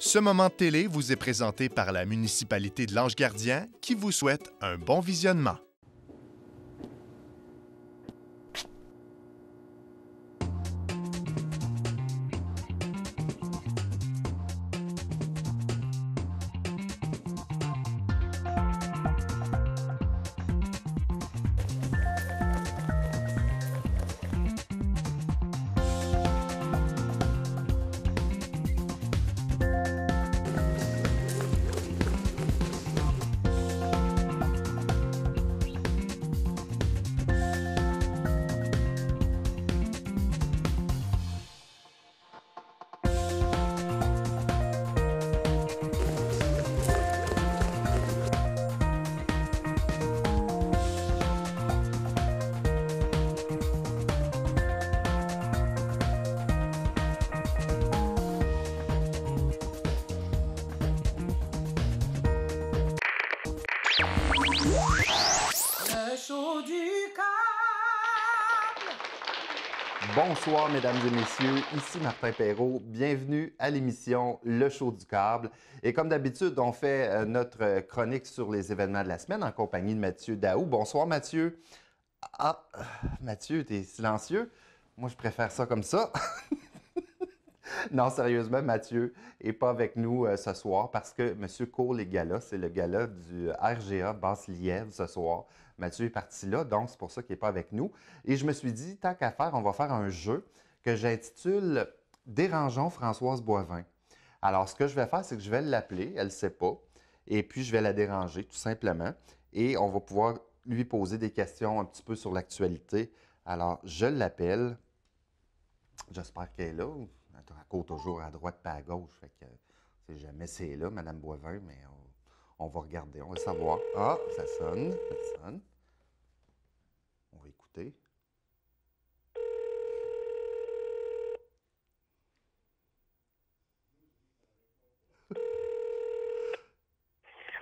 Ce moment de télé vous est présenté par la municipalité de l'Ange-Gardien qui vous souhaite un bon visionnement. Le show du câble! Bonsoir, mesdames et messieurs, ici Martin Perrault. Bienvenue à l'émission Le Show du câble. Et comme d'habitude, on fait notre chronique sur les événements de la semaine en compagnie de Mathieu Daou. Bonsoir, Mathieu. Ah, Mathieu, t'es silencieux? Moi, je préfère ça comme ça. Non, sérieusement, Mathieu n'est pas avec nous ce soir parce que Monsieur court les galas. C'est le gala du RGA Basse-Lièvre ce soir. Mathieu est parti là, donc c'est pour ça qu'il n'est pas avec nous. Et je me suis dit, tant qu'à faire, on va faire un jeu que j'intitule « Dérangeons Françoise Boivin ». Alors, ce que je vais faire, c'est que je vais l'appeler, elle ne sait pas, et puis je vais la déranger, tout simplement. Et on va pouvoir lui poser des questions un petit peu sur l'actualité. Alors, je l'appelle. J'espère qu'elle est là. Elle court toujours à droite pas à gauche. Fait que c'est jamais c'est là, Mme Boivin, mais on va regarder, on va savoir. Ah, ça sonne, ça sonne. On va écouter.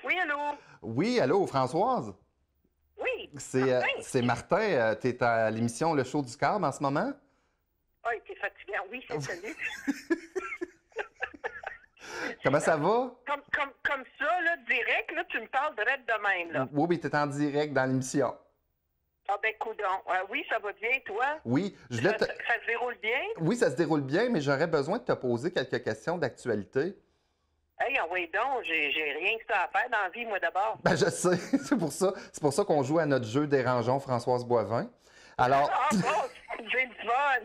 Oui, allô? Oui, allô, Françoise? Oui, C'est Martin. Tu es à l'émission Le Show du câble en ce moment? Ah, t'es fatiguant. Oui, c'est salut. Comment ça va? Comme ça, là, direct, là, tu me parles de de même, là. Oui, tu es en direct dans l'émission. Ah ben, coudonc. Oui, ça va bien, toi? Oui, Ça se déroule bien? Oui, ça se déroule bien, mais j'aurais besoin de te poser quelques questions d'actualité. Hey, oui, donc, j'ai rien que ça à faire dans la vie, moi, d'abord. Ben, je sais, c'est pour ça qu'on joue à notre jeu Dérangeons Françoise Boivin. Alors, Ah bon, j'ai du fun!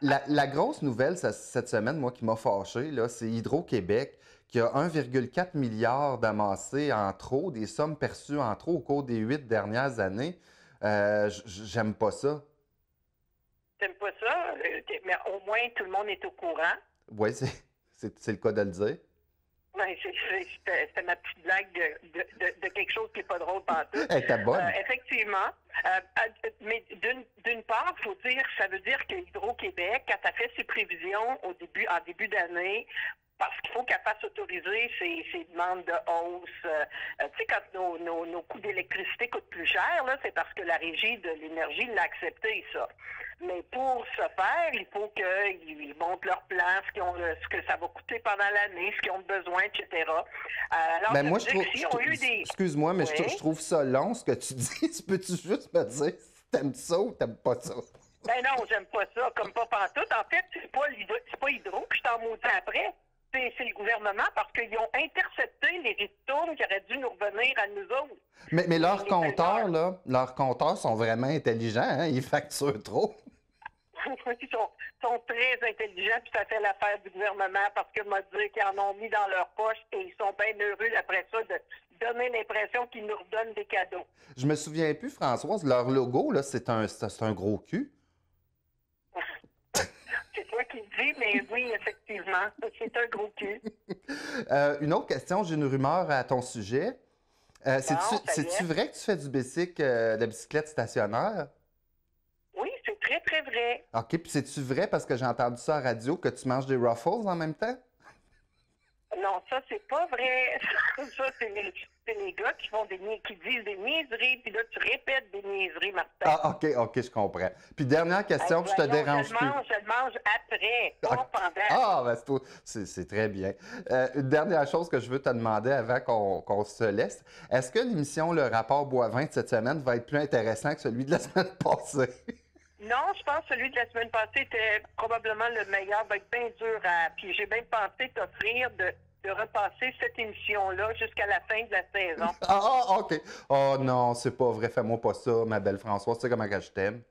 la grosse nouvelle cette semaine, moi, qui m'a fâché, là, c'est Hydro-Québec qui a 1,4 milliard d'amassés en trop, des sommes perçues en trop au cours des 8 dernières années. J'aime pas ça. T'aimes pas ça? Mais au moins, tout le monde est au courant. Oui, c'est le cas de le dire. Ben, c'était ma petite blague de quelque chose qui n'est pas drôle partout. Elle était bonne. Effectivement. Mais d'une part, il faut dire, ça veut dire que Hydro-Québec, quand elle fait ses prévisions en début d'année, parce qu'il faut qu'elle fasse autoriser ses demandes de hausse. Tu sais, quand nos coûts d'électricité coûtent plus cher, là, c'est parce que la Régie de l'énergie l'a accepté, ça. Mais pour ce faire, il faut qu'ils montrent leur plan, ce que ça va coûter pendant l'année, ce qu'ils ont besoin, etc. Alors, ben moi, excuse-moi, mais oui? je trouve ça long, ce que tu dis. Peux-tu juste me dire si t'aimes ça ou t'aimes pas ça? Ben non, j'aime pas ça, comme pas pantoute. En fait, c'est pas Hydro que je t'en maudis après. C'est le gouvernement parce qu'ils ont intercepté les ristournes qui auraient dû nous revenir à nous autres. Mais leurs compteurs sont vraiment intelligents, hein? Ils facturent trop. Ils sont très intelligents, puis ça fait l'affaire du gouvernement parce que m'a dit qu'ils en ont mis dans leur poche et ils sont bien heureux après ça de donner l'impression qu'ils nous redonnent des cadeaux. Je me souviens plus, Françoise, leur logo, là, c'est un gros cul. C'est toi qui le dis, mais oui, effectivement, c'est un gros cul. Une autre question, j'ai une rumeur à ton sujet. C'est-tu vrai que tu fais du de la bicyclette stationnaire? Oui, c'est très, très vrai. OK, puis c'est-tu vrai, parce que j'ai entendu ça à la radio, que tu manges des Ruffles en même temps? Non, non, ça, c'est pas vrai. Ça, c'est les gars qui disent des niaiseries, puis là, tu répètes des niaiseries, Martin. Ah, OK, je comprends. Puis dernière question, puis je te dérange plus. Je le mange après, pas pendant. Ah, ben c'est très bien. Une dernière chose que je veux te demander avant qu'on se laisse. Est-ce que l'émission Le Rapport Boivin de cette semaine va être plus intéressant que celui de la semaine passée? Non, je pense que celui de la semaine passée était probablement le meilleur. Va être bien dur à... Puis j'ai bien pensé t'offrir de repasser cette émission-là jusqu'à la fin de la saison. Ah, OK. Oh non, c'est pas vrai. Fais-moi pas ça, ma belle Françoise. Tu sais comment que je t'aime.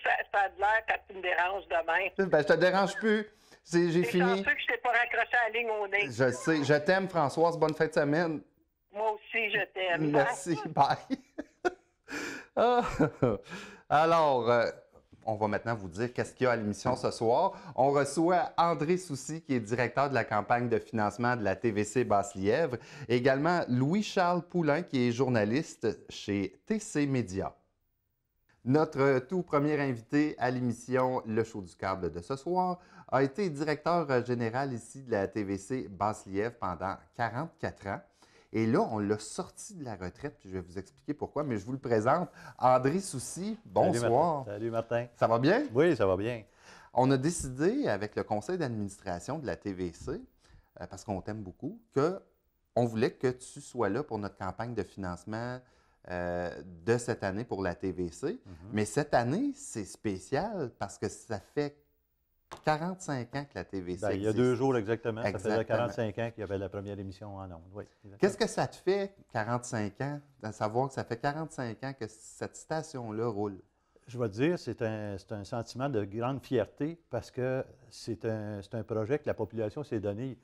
ça a de l'air quand tu me déranges demain. Ben, je te dérange plus. J'ai fini. C'est chanceux que je t'ai pas raccroché à la ligne au nez. Je sais. Je t'aime, Françoise. Bonne fin de semaine. Moi aussi, je t'aime. Merci. Bye. Ah. Alors, on va maintenant vous dire qu'est-ce qu'il y a à l'émission ce soir. On reçoit André Soucy, qui est directeur de la campagne de financement de la TVC Basse-Lièvre. Et également Louis-Charles Poulain, qui est journaliste chez TC Média. Notre tout premier invité à l'émission Le Show du câble de ce soir a été directeur général ici de la TVC Basse-Lièvre pendant 44 ans. Et là, on l'a sorti de la retraite, puis je vais vous expliquer pourquoi, mais je vous le présente. André Soucy, bonsoir. Salut Martin. Ça va bien? Oui, ça va bien. On a décidé, avec le conseil d'administration de la TVC, parce qu'on t'aime beaucoup, qu'on voulait que tu sois là pour notre campagne de financement de cette année pour la TVC. Mais cette année, c'est spécial parce que ça fait 45 ans que la TVC Il y a existe. 2 jours exactement. Ça faisait Exactement. 45 ans qu'il y avait la première émission en ondes. Oui, Qu'est-ce que ça te fait, 45 ans, de savoir que ça fait 45 ans que cette station-là roule? Je vais te dire, c'est un sentiment de grande fierté parce que c'est un projet que la population s'est donné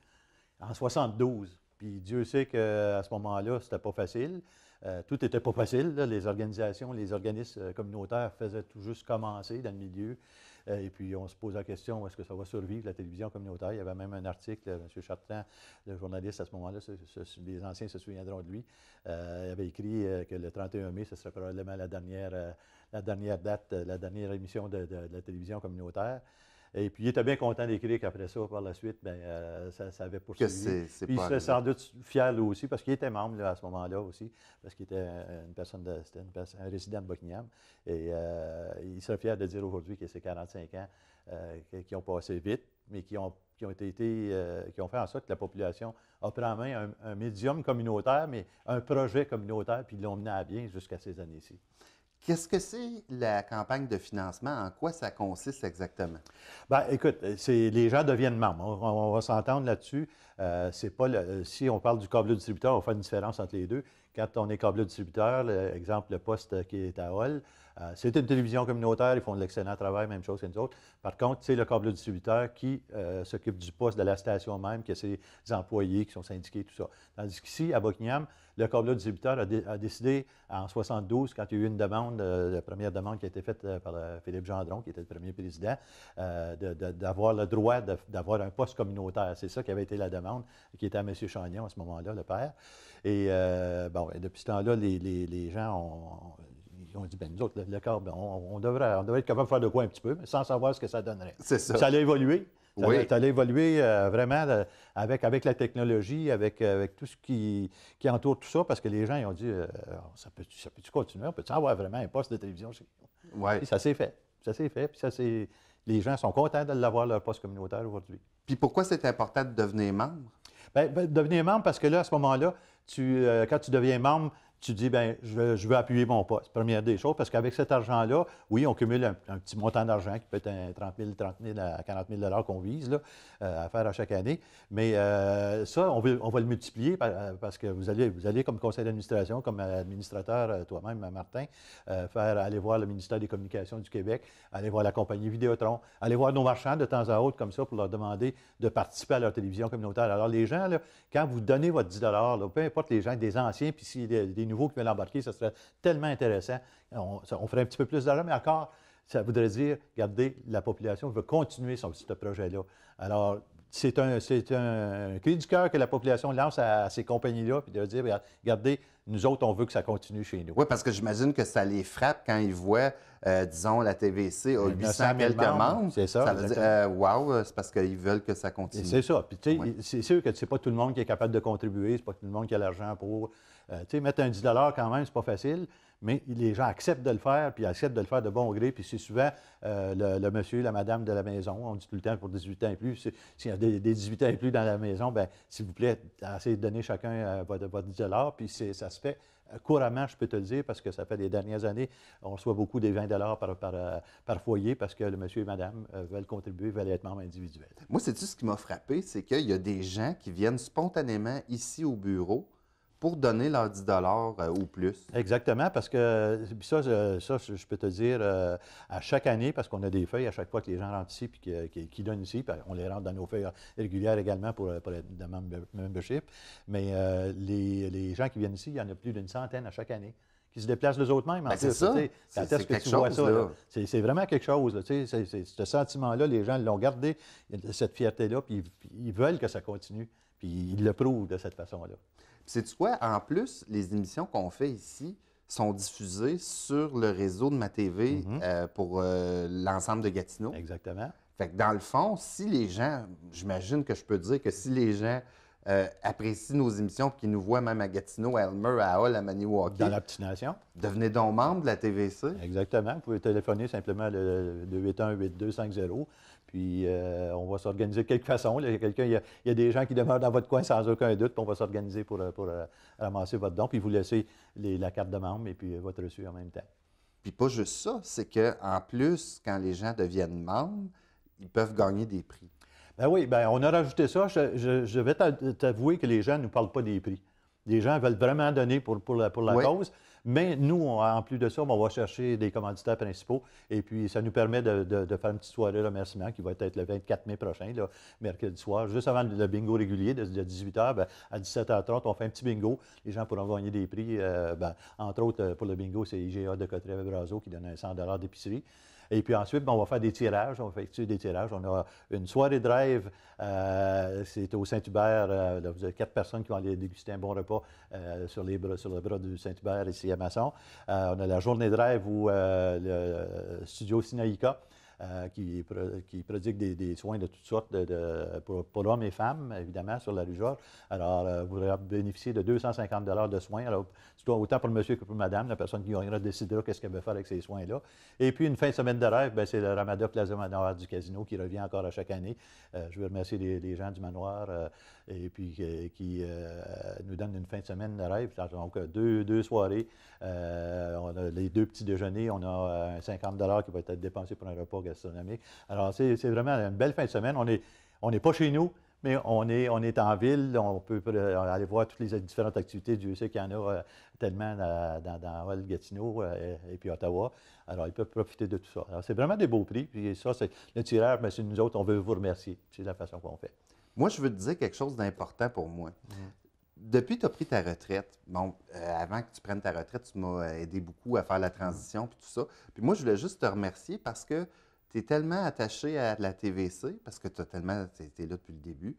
en 72. Puis Dieu sait qu'à ce moment-là, c'était pas facile. Tout n'était pas facile. Là. Les organisations, les organismes communautaires faisaient tout juste commencer dans le milieu. Et puis, on se pose la question, est-ce que ça va survivre, la télévision communautaire? Il y avait même un article, M. Chartrand, le journaliste à ce moment-là, les anciens se souviendront de lui, il avait écrit que le 31 mai, ce serait probablement la dernière date, la dernière émission de la télévision communautaire. Et puis, il était bien content d'écrire qu'après ça, par la suite, ça avait poursuivi. Puis, il serait sans doute fier, lui aussi, parce qu'il était membre là, à ce moment-là aussi, parce qu'il était un résident de Buckingham. Et il serait fier de dire aujourd'hui que c'est 45 ans qui ont passé vite, mais qui ont fait en sorte que la population a pris en main un médium communautaire, mais un projet communautaire, puis ils l'ont mené à bien jusqu'à ces années-ci. Qu'est-ce que c'est la campagne de financement? En quoi ça consiste exactement? Bien, écoute, les gens deviennent membres. On va s'entendre là-dessus. Si on parle du câble distributeur, on va faire une différence entre les deux. Quand on est câble distributeur, exemple, le poste qui est à Hall, c'est une télévision communautaire, ils font de l'excellent travail, même chose que nous autres. Par contre, c'est le câble distributeur qui s'occupe du poste de la station même, qui a ses employés qui sont syndiqués, tout ça. Tandis qu'ici, à Buckingham, le câble distributeur a décidé en 72, quand il y a eu une demande, la première demande qui a été faite par Philippe Gendron, qui était le premier président, d'avoir le droit d'avoir un poste communautaire. C'est ça qui avait été la demande, qui était à M. Chagnon à ce moment-là, le père. Et depuis ce temps-là, les gens ont dit, nous autres, le câble, on devrait être capable de faire de quoi un petit peu, mais sans savoir ce que ça donnerait. C'est ça. Ça allait évoluer. Oui. Ça allait évoluer vraiment avec la technologie, avec tout ce qui entoure tout ça, parce que les gens ils ont dit, ça peut-tu continuer? On peut-tu avoir vraiment un poste de télévision chez nous? Oui. Puis ça s'est fait. Puis les gens sont contents de l'avoir, leur poste communautaire aujourd'hui. Puis pourquoi c'est important de devenir membre? Bien, devenir membre, parce que là, à ce moment-là, quand tu deviens membre, tu dis, bien, je veux appuyer mon poste. Première des choses, parce qu'avec cet argent-là, oui, on cumule un petit montant d'argent qui peut être un 30 000 à 40 000 qu'on vise là, à faire à chaque année. Mais ça, on va le multiplier parce que vous allez comme conseil d'administration, comme administrateur toi-même, Martin, aller voir le ministère des Communications du Québec, aller voir la compagnie Vidéotron, aller voir nos marchands de temps à autre comme ça pour leur demander de participer à leur télévision communautaire. Alors, les gens, là, quand vous donnez votre 10 là, peu importe les gens, des anciens, puis s'il y a des nouveaux qui veulent embarquer, ça serait tellement intéressant. On ferait un petit peu plus d'argent, mais encore, ça voudrait dire, regardez, la population veut continuer ce projet-là. Alors, c'est un cri du cœur que la population lance à ces compagnies-là, puis de dire, regardez, nous autres, on veut que ça continue chez nous. Oui, parce que j'imagine que ça les frappe quand ils voient disons, la TVC a 900 800 000 quelques membres. C'est ça, veut dire, wow, c'est parce qu'ils veulent que ça continue. C'est ça. Puis, tu sais, Ouais. c'est sûr que c'est pas tout le monde qui est capable de contribuer, c'est pas tout le monde qui a l'argent pour. Tu sais, mettre un 10 quand même, c'est pas facile, mais les gens acceptent de le faire, puis acceptent de le faire de bon gré. Puis c'est souvent le monsieur, la madame de la maison, on dit tout le temps pour 18 ans et plus. S'il y a des 18 ans et plus dans la maison, bien, s'il vous plaît, essayez de donner chacun votre 10 puis ça se fait couramment, je peux te le dire, parce que ça fait des dernières années, on reçoit beaucoup des 20 par foyer parce que le monsieur et madame veulent contribuer, veulent être membres individuels. Moi, sais-tu ce qui m'a frappé? C'est qu'il y a des gens qui viennent spontanément ici au bureau pour donner leurs 10 ou plus. Exactement, parce que puis ça, je peux te dire, à chaque année, parce qu'on a des feuilles à chaque fois que les gens rentrent ici puis qui donnent ici, puis on les rentre dans nos feuilles régulières également pour être de membership. Mais les gens qui viennent ici, il y en a plus d'une centaine à chaque année qui se déplacent les autres mêmes. Ben, c'est ça. C'est C'est quelque chose, là. C'est vraiment quelque chose. Là, ce sentiment-là, les gens l'ont gardé, cette fierté-là, puis ils veulent que ça continue. Puis ils le prouvent de cette façon-là. Sais-tu quoi? En plus, les émissions qu'on fait ici sont diffusées sur le réseau de ma TV pour l'ensemble de Gatineau. Exactement. Fait que dans le fond, si les gens, j'imagine que je peux dire que si les gens apprécient nos émissions et qu'ils nous voient même à Gatineau, à Elmer, à Hall, à Maniwaki, Dans l'obstination. devenez donc membre de la TVC. Exactement. Vous pouvez téléphoner simplement le 281-8250. Puis on va s'organiser de quelque façon. Là. Il y a des gens qui demeurent dans votre coin sans aucun doute. Puis on va s'organiser pour ramasser votre don. Puis vous laissez la carte de membre et puis votre reçu en même temps. Puis pas juste ça, c'est qu'en plus, quand les gens deviennent membres, ils peuvent gagner des prix. Ben oui, ben on a rajouté ça. Je vais t'avouer que les gens ne nous parlent pas des prix. Les gens veulent vraiment donner pour la Oui. cause. Mais nous, en plus de ça, on va chercher des commanditaires principaux. Et puis, ça nous permet de faire une petite soirée remerciement qui va être le 24 mai prochain, là, mercredi soir, juste avant le bingo régulier de 18h. À 17h30, on fait un petit bingo. Les gens pourront gagner des prix. Entre autres, pour le bingo, c'est IGA de Cotteret-Brazo qui donne un 100 d'épicerie. Et puis ensuite, on va faire des tirages. On va effectuer des tirages. On a une soirée drive. C'est au Saint-Hubert. Là, vous avez 4 personnes qui vont aller déguster un bon repas sur le bras du Saint-Hubert ici à Masson. On a la journée drive où le studio Sinaïka qui prodigue des soins de toutes sortes pour hommes et femmes, évidemment, sur la rue Georges. Alors, vous allez bénéficier de 250 de soins. Alors, autant pour le monsieur que pour madame, la personne qui gagnera décidera qu'est-ce qu'elle veut faire avec ces soins-là. Et puis, une fin de semaine de rêve, c'est le Ramada Plaza Manoir du Casino qui revient encore à chaque année. Je veux remercier les gens du manoir et puis qui nous donnent une fin de semaine de rêve. Donc, deux soirées. On a les 2 petits déjeuners. On a un 50 qui va être dépensé pour un repas gastronomique. Alors, c'est vraiment une belle fin de semaine. On n'est pas chez nous, mais on est en ville. On peut aller voir toutes les différentes activités. Dieu sait qu'il y en a tellement dans Hall, Gatineau et puis Ottawa. Alors, ils peuvent profiter de tout ça. Alors, c'est vraiment des beaux prix. Puis ça, c'est le tirage, mais c'est nous autres, on veut vous remercier. C'est la façon qu'on fait. Moi, je veux te dire quelque chose d'important pour moi. Depuis que tu as pris ta retraite, avant que tu prennes ta retraite, tu m'as aidé beaucoup à faire la transition puis tout ça. Puis moi, je voulais juste te remercier parce que tu es tellement attaché à la TVC, parce que tu es là depuis le début.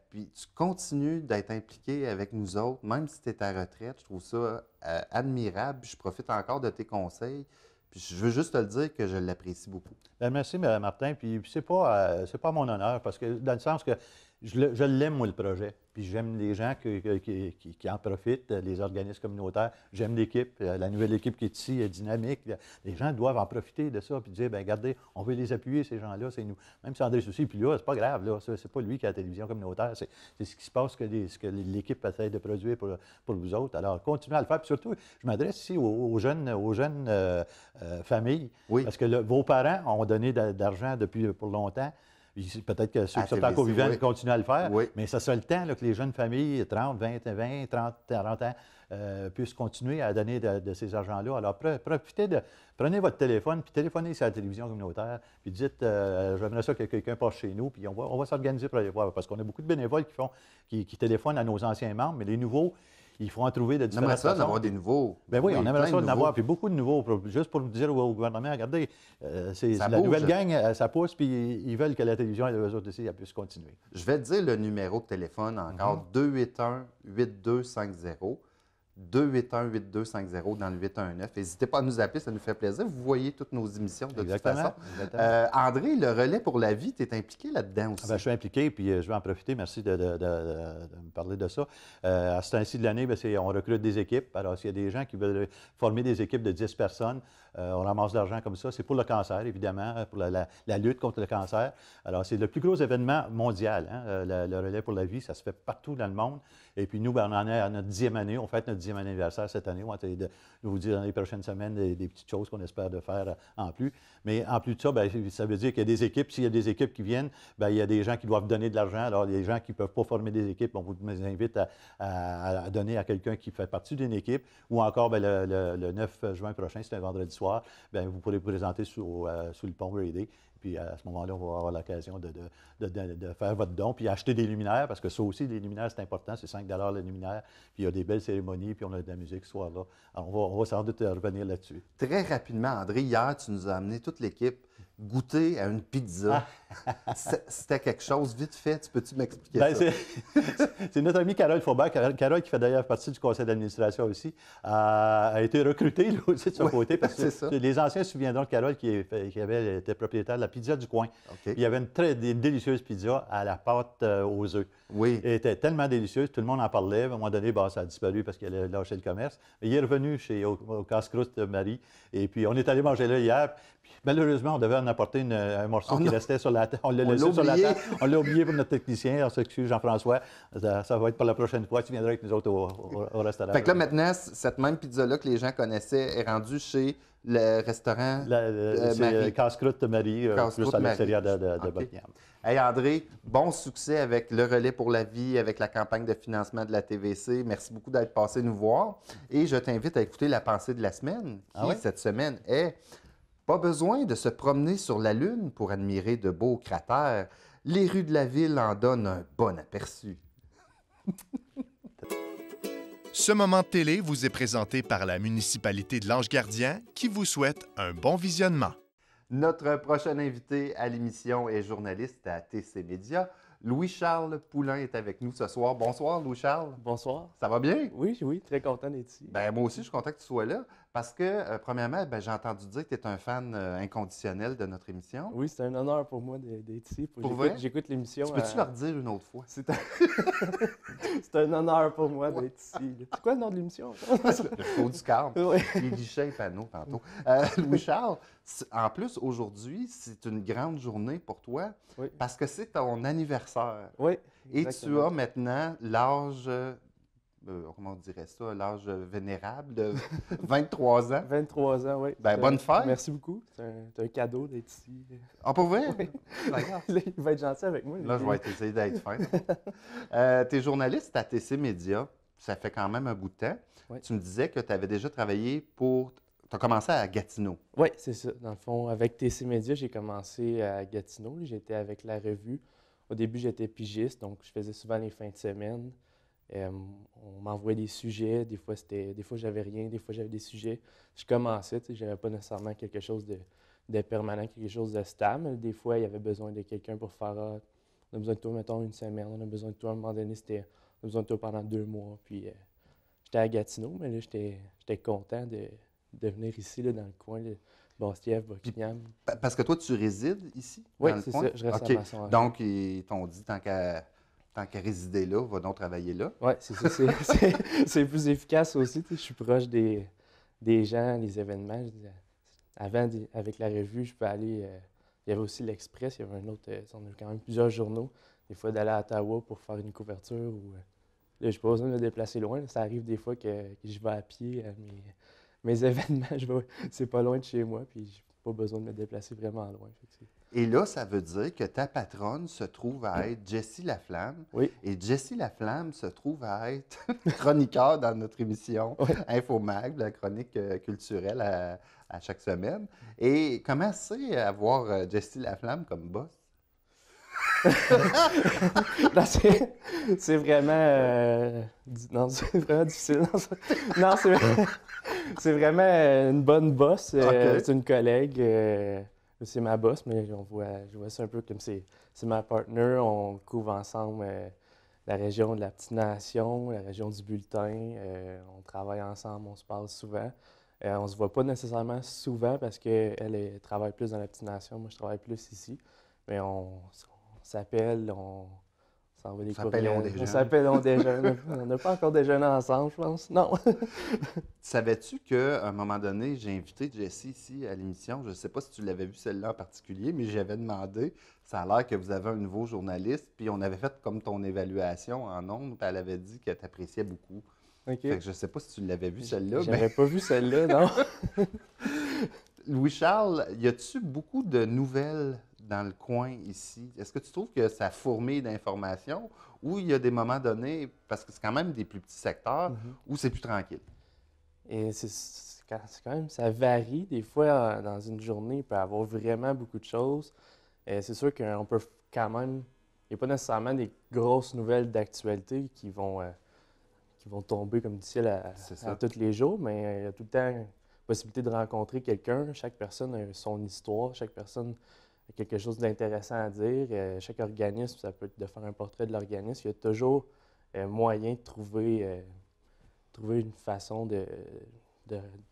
Puis tu continues d'être impliqué avec nous autres, même si tu es à retraite. Je trouve ça admirable. Puis je profite encore de tes conseils. Puis je veux juste te le dire que je l'apprécie beaucoup. Bien, merci, Martin. Puis c'est pas mon honneur, parce que dans le sens que je l'aime, moi, le projet. Puis j'aime les gens qui en profitent, les organismes communautaires. J'aime l'équipe. La nouvelle équipe qui est ici est dynamique. Les gens doivent en profiter de ça puis dire, bien, regardez, on veut les appuyer, ces gens-là, c'est nous. Même si André Soucy, puis là, c'est pas grave, là. C'est pas lui qui a la télévision communautaire. C'est ce qui se passe, ce que l'équipe essaie de produire pour vous autres. Alors, continuez à le faire. Puis surtout, je m'adresse ici aux jeunes familles. Oui. Parce que vos parents ont donné d'argent pour longtemps. Peut-être que ceux qui sont encore vivants continuent à le faire, mais ça serait le temps là, que les jeunes familles, 30, 30, 40 ans, puissent continuer à donner de ces argents-là. Alors, prenez votre téléphone, puis téléphonez sur la télévision communautaire, puis dites, j'aimerais ça que quelqu'un passe chez nous, puis on va s'organiser pour aller voir, parce qu'on a beaucoup de bénévoles qui téléphonent à nos anciens membres, mais les nouveaux, il faut en trouver de différentes façons. On aimerait ça d'avoir des nouveaux. Bien oui, on aimerait ça d'en avoir, puis beaucoup de nouveaux, juste pour dire au gouvernement, regardez, la nouvelle gang, ça pousse, puis ils veulent que la télévision et les autres aussi puissent continuer. Je vais te dire le numéro de téléphone encore, 281-8250. 281-8250 dans le 819. N'hésitez pas à nous appeler, ça nous fait plaisir. Vous voyez toutes nos émissions de toute façon. André, le relais pour la vie, tu es impliqué là-dedans aussi. Je suis impliqué, puis je vais en profiter. Merci de me parler de ça. À ce temps-ci de l'année, on recrute des équipes. Alors, s'il y a des gens qui veulent former des équipes de 10 personnes, on ramasse de l'argent comme ça. C'est pour le cancer, évidemment, pour la lutte contre le cancer. Alors, c'est le plus gros événement mondial, hein, le relais pour la vie. Ça se fait partout dans le monde. Et puis nous, on en est à notre 10e année. On fête notre 10e anniversaire cette année. On va essayer de vous dire dans les prochaines semaines des petites choses qu'on espère de faire en plus. Mais en plus de ça, ça veut dire qu'il y a des équipes. S'il y a des équipes qui viennent, il y a des gens qui doivent donner de l'argent. Alors, les gens qui ne peuvent pas former des équipes, on vous invite à donner à quelqu'un qui fait partie d'une équipe. Ou encore, le 9 juin prochain, c'est un vendredi soir, vous pourrez vous présenter sous le pont Brady. Puis à ce moment-là, on va avoir l'occasion de faire votre don, puis acheter des luminaires, parce que ça aussi, les luminaires, c'est important, c'est 5 le luminaire. Puis il y a des belles cérémonies, puis on a de la musique ce soir-là. Alors on va sans doute revenir là-dessus. Très rapidement, André, hier, tu nous as amené toute l'équipe goûter à une pizza. C'était quelque chose, vite fait, peux-tu m'expliquer ça? C'est notre ami Carole Faubert, Carole qui fait d'ailleurs partie du conseil d'administration aussi, a été recrutée là, aussi de son côté, parce que les anciens se souviendront de Carole qui était propriétaire de la pizza du coin. Okay. Il y avait une délicieuse pizza à la pâte aux œufs. Oui. Elle était tellement délicieuse, tout le monde en parlait. À un moment donné, ça a disparu parce qu'elle a lâché le commerce. Mais il est revenu au Casse-Croûte de Marie, et puis on est allé manger là hier. Puis, malheureusement, on devait en apporter un morceau qui restait sur la table. On l'a laissé sur la table. On l'a oublié pour notre technicien. On s'excuse, Jean-François. Ça va être pour la prochaine fois. Tu viendras avec nous autres au restaurant. Fait que là, maintenant, cette même pizza-là que les gens connaissaient est rendue chez le restaurant c'est Casse-Croûte de Marie, plus à l'extérieur de Buckingham. Hey André, bon succès avec le relais pour la vie, avec la campagne de financement de la TVC. Merci beaucoup d'être passé nous voir. Et je t'invite à écouter la pensée de la semaine, qui, cette semaine, est « Pas besoin de se promener sur la Lune pour admirer de beaux cratères. Les rues de la ville en donnent un bon aperçu. » Ce moment de télé vous est présenté par la municipalité de l'Ange-Gardien qui vous souhaite un bon visionnement. Notre prochain invité à l'émission est journaliste à TC Média. Louis-Charles Poulain est avec nous ce soir. Bonsoir, Louis-Charles. Bonsoir. Ça va bien? Oui, très content d'être ici. Moi aussi, je suis content que tu sois là parce que, premièrement, j'ai entendu dire que tu es un fan inconditionnel de notre émission. Oui, c'est un honneur pour moi d'être ici. Pour vrai? J'écoute l'émission. Peux-tu leur dire une autre fois? C'est un honneur pour moi d'être ici. C'est quoi le nom de l'émission? Le show du câble. Oui. Les guichets et panneaux, tantôt. Louis-Charles, en plus, aujourd'hui, c'est une grande journée pour toi parce que c'est ton anniversaire. Oui. Et tu as maintenant l'âge... comment on dirait ça, l'âge vénérable de 23 ans. 23 ans, oui. Bonne fête. Merci beaucoup. C'est un cadeau d'être ici. Ah, pour vrai? Oui. Il va être gentil avec moi. Là, je vais essayer d'être fin. Tu es journaliste à TC Média. Ça fait quand même un bout de temps. Oui. Tu me disais que tu avais déjà travaillé pour... Tu as commencé à Gatineau. Oui, c'est ça. Dans le fond, avec TC Média, j'ai commencé à Gatineau. J'étais avec la revue. Au début, j'étais pigiste, donc je faisais souvent les fins de semaine. On m'envoyait des sujets, des fois j'avais rien, des fois j'avais des sujets. Je commençais, je n'avais pas nécessairement quelque chose de permanent, quelque chose de stable. Des fois, il y avait besoin de quelqu'un pour faire on a besoin de toi, mettons, une semaine, on a besoin de toi, à un moment donné, on a besoin de toi pendant 2 mois. Puis j'étais à Gatineau, mais là, j'étais content de venir ici, là, dans le coin, là, Bastiev, Buckingham. Parce que toi, tu résides ici? Oui, c'est ça, je reste à Masson. Donc, ils t'ont dit, tant qu'à résider là, va donc travailler là. Oui, c'est ça. C'est plus efficace aussi. Je suis proche des gens, des événements. Avant, avec la revue, je peux aller... il y avait aussi l'Express, il y avait un autre... on a quand même plusieurs journaux. Des fois, d'aller à Ottawa pour faire une couverture. Ou, là, je n'ai pas besoin de me déplacer loin. Ça arrive des fois que je vais à pied à mes événements. C'est pas loin de chez moi, puis je n'ai pas besoin de me déplacer vraiment loin. Et là, ça veut dire que ta patronne se trouve à être Jessie Laflamme. Oui. Et Jessie Laflamme se trouve à être chroniqueur dans notre émission Infomag, la chronique culturelle à chaque semaine. Et comment c'est avoir Jessie Laflamme comme boss? C'est vraiment... non, c'est vraiment difficile. Non, c'est vraiment une bonne boss. C'est une collègue. C'est ma boss, mais je vois ça un peu comme c'est ma partner. On couvre ensemble la région de la Petite Nation, la région du Bulletin. On travaille ensemble, on se parle souvent. On ne se voit pas nécessairement souvent parce qu'elle travaille plus dans la Petite Nation, moi je travaille plus ici. Mais on s'appelle, on s'envoie des S'appelle, on courriels. déjeune. On s'appelle, on déjeune. On n'a pas encore déjeuné ensemble, je pense. Non. Savais-tu qu'à un moment donné, j'ai invité Jessie ici à l'émission? Je ne sais pas si tu l'avais vu celle-là en particulier, mais j'avais demandé. Ça a l'air que vous avez un nouveau journaliste, puis on avait fait comme ton évaluation en ondes, puis elle avait dit qu'elle t'appréciait beaucoup. OK. Fait que je ne sais pas si tu l'avais vu celle-là. J'avais pas vu celle-là, non. Louis-Charles, y a-tu beaucoup de nouvelles dans le coin ici? Est-ce que tu trouves que ça fourmille d'informations ou il y a des moments donnés, parce que c'est quand même des plus petits secteurs, où c'est plus tranquille? Et c'est quand même, ça varie. Des fois, dans une journée, il peut y avoir vraiment beaucoup de choses. C'est sûr qu'on peut quand même, il n'y a pas nécessairement des grosses nouvelles d'actualité qui vont tomber comme du ciel à tous les jours, mais il y a tout le temps la possibilité de rencontrer quelqu'un. Chaque personne a son histoire, chaque personne a quelque chose d'intéressant à dire. Chaque organisme, ça peut être de faire un portrait de l'organisme. Il y a toujours moyen de trouver une façon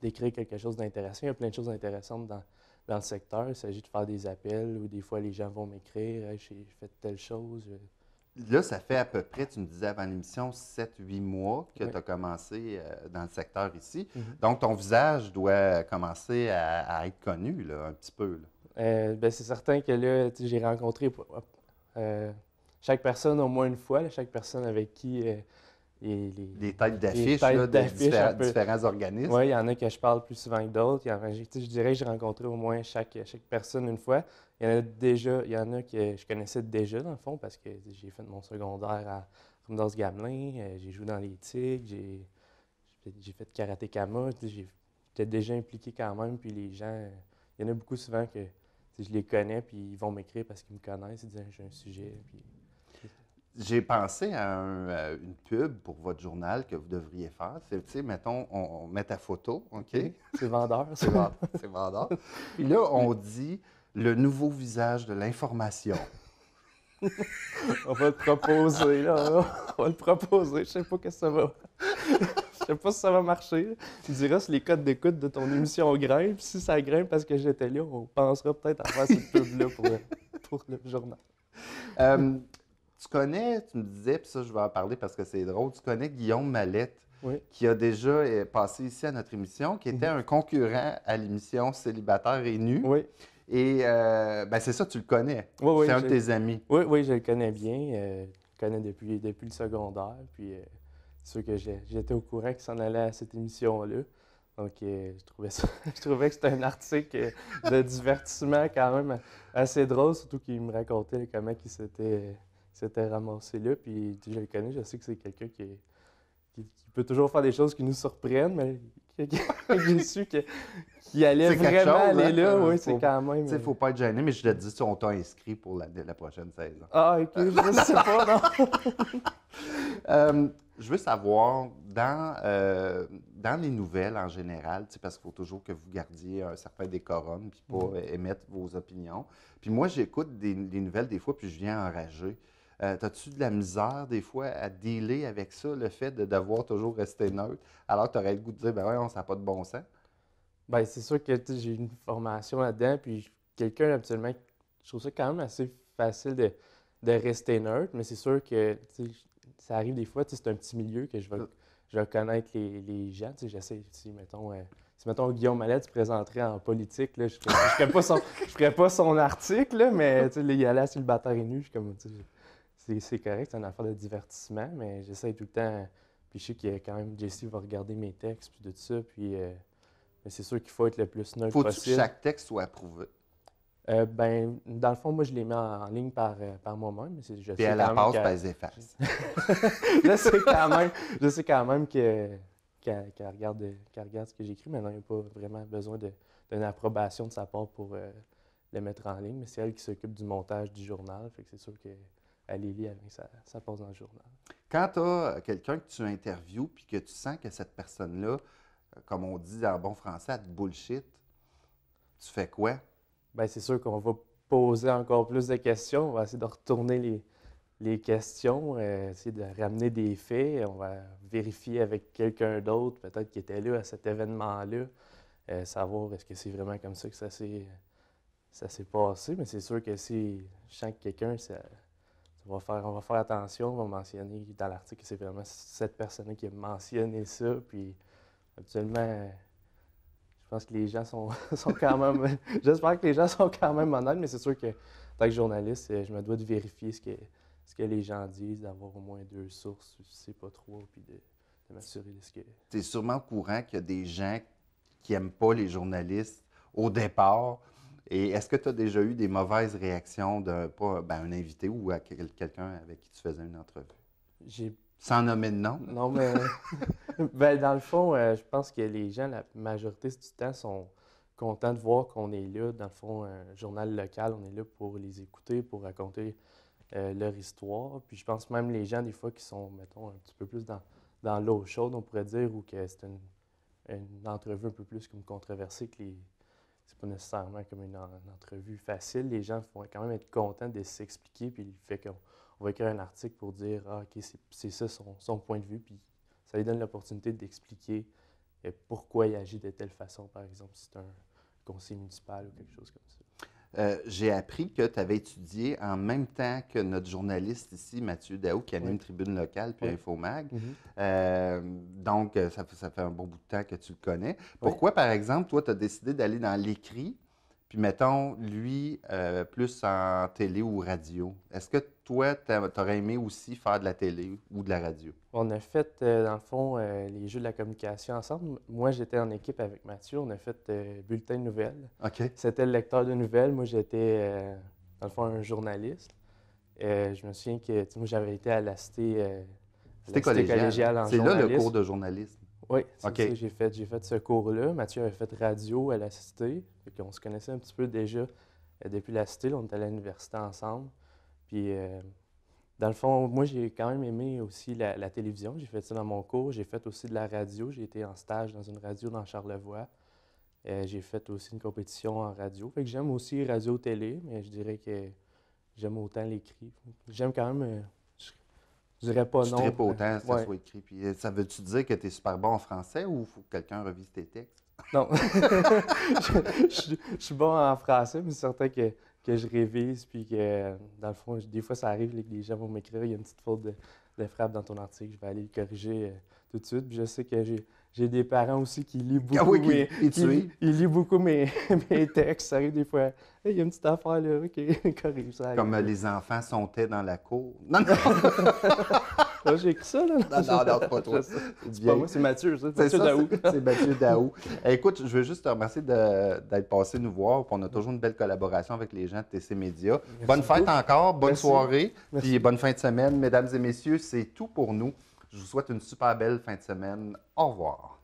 d'écrire quelque chose d'intéressant. Il y a plein de choses intéressantes dans le secteur. Il s'agit de faire des appels où des fois les gens vont m'écrire hey, « j'ai fait telle chose ». Là, ça fait à peu près, tu me disais avant l'émission, 7-8 mois que Oui. tu as commencé dans le secteur ici. Donc, ton visage doit commencer à être connu là, un petit peu. Là. Ben, c'est certain que là, tu sais, j'ai rencontré chaque personne au moins une fois, là, chaque personne avec qui Des têtes d'affiche les têtes là, de d'affiche, un peu. différents organismes. Oui, il y en a que je parle plus souvent que d'autres. Tu sais, je dirais que j'ai rencontré au moins chaque personne une fois. Il y en a que je connaissais déjà, dans le fond, parce que j'ai fait mon secondaire à Rimouski-Gamelin, j'ai joué dans les Tigres, j'ai fait karaté-kama. Tu sais, j'étais déjà impliqué quand même, puis les gens, il y en a beaucoup souvent que tu sais, je les connais, puis ils vont m'écrire parce qu'ils me connaissent, ils disent j'ai un sujet. Puis... J'ai pensé à une pub pour votre journal que vous devriez faire. C'est, tu sais, mettons, on met ta photo, OK? C'est vendeur, C'est vendeur. C'est vendeur. Puis là, on dit le nouveau visage de l'information. On va le proposer, là. On va le proposer. Je sais pas que ça va. Je sais pas si ça va marcher. Tu diras si les codes d'écoute de ton émission grimpent. Si ça grimpe parce que j'étais là, on pensera peut-être à faire cette pub-là pour le journal. Tu connais, tu me disais, puis ça, je vais en parler parce que c'est drôle, tu connais Guillaume Mallette, Oui. qui a déjà passé ici à notre émission, qui était un concurrent à l'émission Célibataire et nu. Oui. Et ben c'est ça, tu le connais. Oui, oui, c'est un de tes amis. Oui, oui, je le connais bien. Je le connais depuis le secondaire. Puis c'est sûr que j'étais au courant qu'il s'en allait à cette émission-là. Donc, je trouvais que c'était un article de divertissement quand même assez drôle, surtout qu'il me racontait là, comment il s'était ramassé là. Puis je le connais, je sais que c'est quelqu'un qui peut toujours faire des choses qui nous surprennent, mais j'ai su qu'il allait vraiment aller là. Oui, c'est quand même... Tu sais, il ne faut pas être gêné, mais je te dis, on t'a inscrit pour la prochaine saison. Ah, OK, je ne sais pas, non. Je veux savoir, dans les nouvelles en général, parce qu'il faut toujours que vous gardiez un certain décorum puis pas émettre vos opinions. Puis moi, j'écoute des nouvelles des fois, puis je viens enragé. T'as-tu de la misère des fois à dealer avec ça, le fait de devoir toujours rester neutre, alors que tu aurais le goût de dire, ben ouais, ça n'a pas de bon sens? Bien, c'est sûr que j'ai une formation là-dedans, puis quelqu'un, habituellement, je trouve ça quand même assez facile de rester neutre, mais c'est sûr que ça arrive des fois, c'est un petit milieu que je vais connaître les gens. J'essaie, si mettons Guillaume Mallette se présenterait en politique, là, je ne ferais pas son article, là, mais il allait à Célibataire et nu, je suis comme, c'est correct, c'est une affaire de divertissement, mais j'essaie tout le temps. Puis je sais qu'il y a quand même, Jessie va regarder mes textes, puis tout ça, puis mais c'est sûr qu'il faut être le plus neutre possible. Faut-tu que chaque texte soit approuvé? Ben, dans le fond, moi, je les mets en ligne par moi-même. Puis à la passe, elle les efface. Je sais quand même qu'elle regarde ce que j'écris, mais non, il n'y a pas vraiment besoin d'une approbation de sa part pour le mettre en ligne. Mais c'est elle qui s'occupe du montage du journal, fait que c'est sûr qu'elle les lit avant que ça passe dans le journal. Quand tu as quelqu'un que tu interviews puis que tu sens que cette personne-là, comme on dit en bon français, elle te bullshit, tu fais quoi? Bien, c'est sûr qu'on va poser encore plus de questions. On va essayer de retourner les questions, essayer de ramener des faits. On va vérifier avec quelqu'un d'autre, peut-être qui était là à cet événement-là, savoir est-ce que c'est vraiment comme ça que ça s'est passé. Mais c'est sûr que si je sens que quelqu'un, on va faire attention, on va mentionner dans l'article que c'est vraiment cette personne qui a mentionné ça. Puis habituellement, je pense que les gens sont quand même. J'espère que les gens sont quand même honnêtes, mais c'est sûr que, en tant que journaliste, je me dois de vérifier ce que les gens disent, d'avoir au moins 2 sources, si c'est pas 3, puis de m'assurer de ce que. Tu es sûrement au courant qu'il y a des gens qui n'aiment pas les journalistes au départ. Et est-ce que tu as déjà eu des mauvaises réactions d'un un invité ou à quelqu'un avec qui tu faisais une entrevue? Sans nommer de nom? Non, mais ben, dans le fond, je pense que les gens, la majorité du temps, sont contents de voir qu'on est là. Dans le fond, un journal local, on est là pour les écouter, pour raconter leur histoire. Puis je pense même les gens, des fois, qui sont, mettons, un petit peu plus dans l'eau chaude, on pourrait dire, ou que c'est une entrevue un peu plus comme controversée, que c'est pas nécessairement comme une entrevue facile. Les gens vont quand même être contents de s'expliquer, puis le fait qu'on va écrire un article pour dire « Ah, OK, c'est ça son point de vue », puis ça lui donne l'opportunité d'expliquer pourquoi il agit de telle façon, par exemple, si c'est un conseil municipal ou quelque chose comme ça. J'ai appris que tu avais étudié en même temps que notre journaliste ici, Mathieu Daou, qui anime Tribune locale puis Infomag. Donc, ça fait un bon bout de temps que tu le connais. Pourquoi, par exemple, toi, tu as décidé d'aller dans l'écrit, puis mettons, lui, plus en télé ou radio? Est-ce que toi, tu aurais aimé aussi faire de la télé ou de la radio? On a fait, dans le fond, les Jeux de la communication ensemble. Moi, j'étais en équipe avec Mathieu. On a fait bulletin de nouvelles. OK. C'était le lecteur de nouvelles. Moi, j'étais, dans le fond, un journaliste. Je me souviens que moi, j'avais été à la cité collégiale en C'est là le journalisme. cours de journalisme? Oui, c'est OK. ça. J'ai fait ce cours-là. Mathieu avait fait radio à la cité. On se connaissait un petit peu déjà depuis la cité. Là, on était à l'université ensemble. Puis, dans le fond, moi, j'ai quand même aimé aussi la télévision. J'ai fait ça dans mon cours. J'ai fait aussi de la radio. J'ai été en stage dans une radio dans Charlevoix. J'ai fait aussi une compétition en radio. Fait que j'aime aussi radio-télé, mais je dirais que j'aime autant l'écrit. J'aime quand même... je dirais pas non. Tu tripes autant que ça soit écrit. Puis, ça veut-tu dire que tu es super bon en français ou il faut que quelqu'un revise tes textes? Non. je suis bon en français, mais c'est certain que je révise, puis que, dans le fond, des fois, ça arrive que les gens vont m'écrire, il y a une petite faute de frappe dans ton article, je vais aller le corriger tout de suite. Puis je sais que j'ai des parents aussi qui lisent beaucoup, ils lisent beaucoup mes textes. Ça arrive des fois, hey, il y a une petite affaire là, OK, corrige ça. Comme les enfants sontaient dans la cour. Non, non! J'ai écrit ça, là. Non, c'est pas toi. C'est pas moi, c'est Mathieu, ça. C'est Mathieu Daou. C'est Mathieu Daou. Écoute, je veux juste te remercier d'être passé nous voir. On a toujours une belle collaboration avec les gens de TC Média. Bonne fête encore, bonne soirée, puis bonne fin de semaine. Mesdames et messieurs, c'est tout pour nous. Je vous souhaite une super belle fin de semaine. Au revoir.